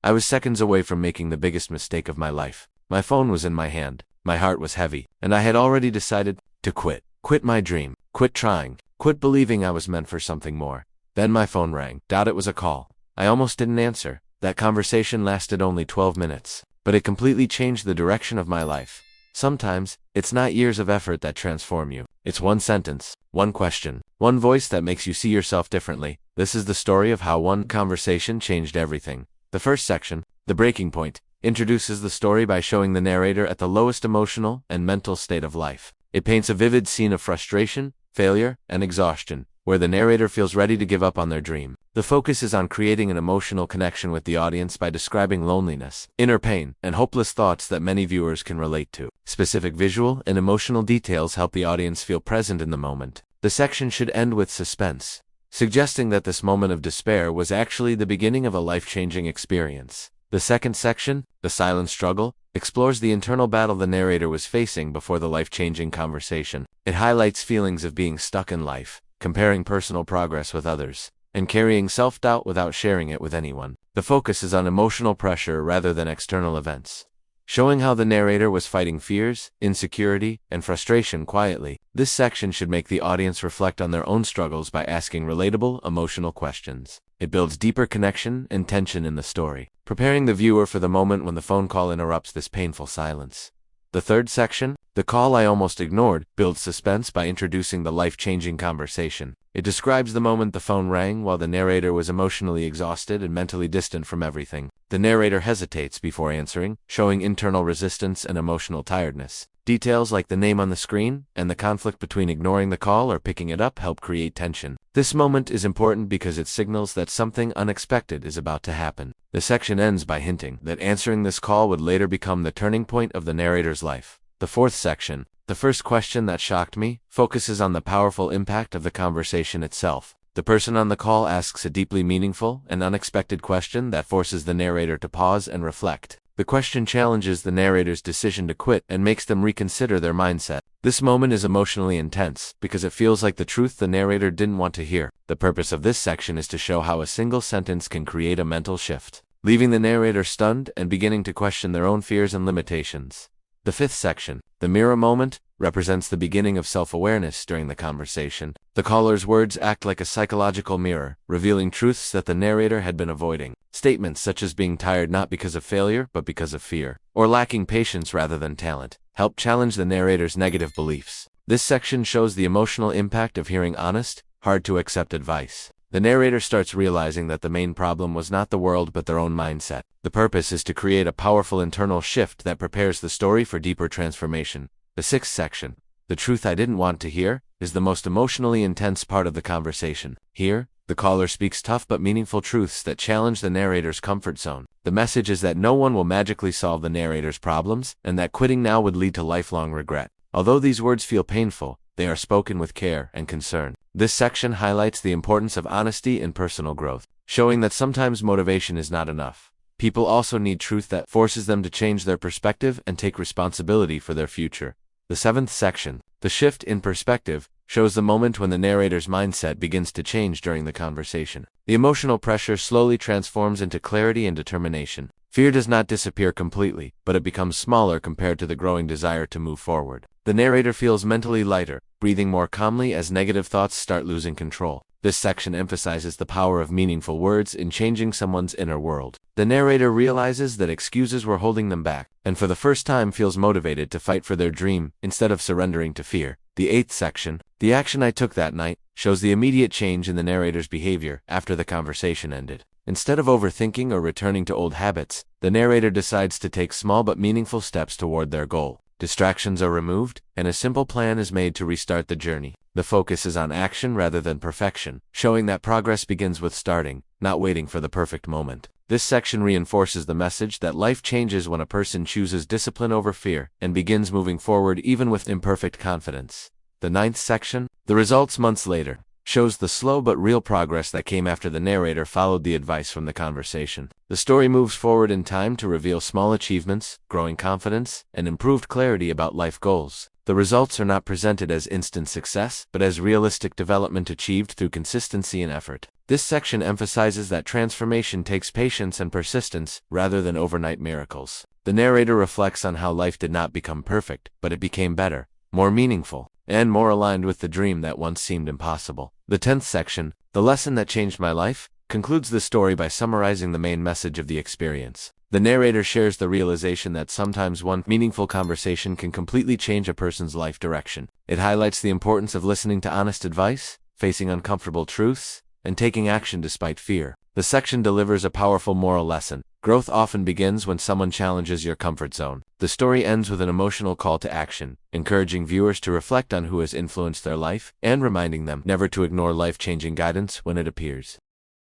I was seconds away from making the biggest mistake of my life. My phone was in my hand, my heart was heavy, and I had already decided to quit. Quit my dream, quit trying, quit believing I was meant for something more. Then my phone rang. It was a call. I almost didn't answer. That conversation lasted only 12 minutes, but it completely changed the direction of my life. Sometimes, it's not years of effort that transform you. It's one sentence, one question, one voice that makes you see yourself differently. This is the story of how one conversation changed everything. The first section, the breaking point, introduces the story by showing the narrator at the lowest emotional and mental state of life. It paints a vivid scene of frustration, failure, and exhaustion, where the narrator feels ready to give up on their dream. The focus is on creating an emotional connection with the audience by describing loneliness, inner pain, and hopeless thoughts that many viewers can relate to. Specific visual and emotional details help the audience feel present in the moment. The section should end with suspense, suggesting that this moment of despair was actually the beginning of a life-changing experience. The second section, the silent struggle, explores the internal battle the narrator was facing before the life-changing conversation. It highlights feelings of being stuck in life, comparing personal progress with others, and carrying self-doubt without sharing it with anyone. The focus is on emotional pressure rather than external events, showing how the narrator was fighting fears, insecurity, and frustration quietly. This section should make the audience reflect on their own struggles by asking relatable, emotional questions. It builds deeper connection and tension in the story, preparing the viewer for the moment when the phone call interrupts this painful silence. The third section, the call I almost ignored, builds suspense by introducing the life-changing conversation. It describes the moment the phone rang while the narrator was emotionally exhausted and mentally distant from everything. The narrator hesitates before answering, showing internal resistance and emotional tiredness. Details like the name on the screen and the conflict between ignoring the call or picking it up help create tension. This moment is important because it signals that something unexpected is about to happen. The section ends by hinting that answering this call would later become the turning point of the narrator's life. The fourth section, the first question that shocked me, focuses on the powerful impact of the conversation itself. The person on the call asks a deeply meaningful and unexpected question that forces the narrator to pause and reflect. The question challenges the narrator's decision to quit and makes them reconsider their mindset. This moment is emotionally intense because it feels like the truth the narrator didn't want to hear. The purpose of this section is to show how a single sentence can create a mental shift, leaving the narrator stunned and beginning to question their own fears and limitations. The fifth section, the mirror moment, represents the beginning of self-awareness during the conversation. The caller's words act like a psychological mirror, revealing truths that the narrator had been avoiding. Statements such as being tired not because of failure but because of fear, or lacking patience rather than talent, help challenge the narrator's negative beliefs. This section shows the emotional impact of hearing honest, hard-to-accept advice. The narrator starts realizing that the main problem was not the world but their own mindset. The purpose is to create a powerful internal shift that prepares the story for deeper transformation. The sixth section, the truth I didn't want to hear, is the most emotionally intense part of the conversation. Here, the caller speaks tough but meaningful truths that challenge the narrator's comfort zone. The message is that no one will magically solve the narrator's problems, and that quitting now would lead to lifelong regret. Although these words feel painful, they are spoken with care and concern. This section highlights the importance of honesty in personal growth, showing that sometimes motivation is not enough. People also need truth that forces them to change their perspective and take responsibility for their future. The seventh section, the shift in perspective, shows the moment when the narrator's mindset begins to change during the conversation. The emotional pressure slowly transforms into clarity and determination. Fear does not disappear completely, but it becomes smaller compared to the growing desire to move forward. The narrator feels mentally lighter, breathing more calmly as negative thoughts start losing control. This section emphasizes the power of meaningful words in changing someone's inner world. The narrator realizes that excuses were holding them back, and for the first time feels motivated to fight for their dream instead of surrendering to fear. The eighth section, the action I took that night, shows the immediate change in the narrator's behavior after the conversation ended. Instead of overthinking or returning to old habits, the narrator decides to take small but meaningful steps toward their goal. Distractions are removed, and a simple plan is made to restart the journey. The focus is on action rather than perfection, showing that progress begins with starting, not waiting for the perfect moment. This section reinforces the message that life changes when a person chooses discipline over fear and begins moving forward even with imperfect confidence. The ninth section, the results months later, shows the slow but real progress that came after the narrator followed the advice from the conversation. The story moves forward in time to reveal small achievements, growing confidence, and improved clarity about life goals. The results are not presented as instant success, but as realistic development achieved through consistency and effort. This section emphasizes that transformation takes patience and persistence, rather than overnight miracles. The narrator reflects on how life did not become perfect, but it became better, more meaningful, and more aligned with the dream that once seemed impossible. The 10th section, The Lesson That Changed My Life, concludes the story by summarizing the main message of the experience. The narrator shares the realization that sometimes one meaningful conversation can completely change a person's life direction. It highlights the importance of listening to honest advice, facing uncomfortable truths, and taking action despite fear. The section delivers a powerful moral lesson. Growth often begins when someone challenges your comfort zone. The story ends with an emotional call to action, encouraging viewers to reflect on who has influenced their life and reminding them never to ignore life-changing guidance when it appears.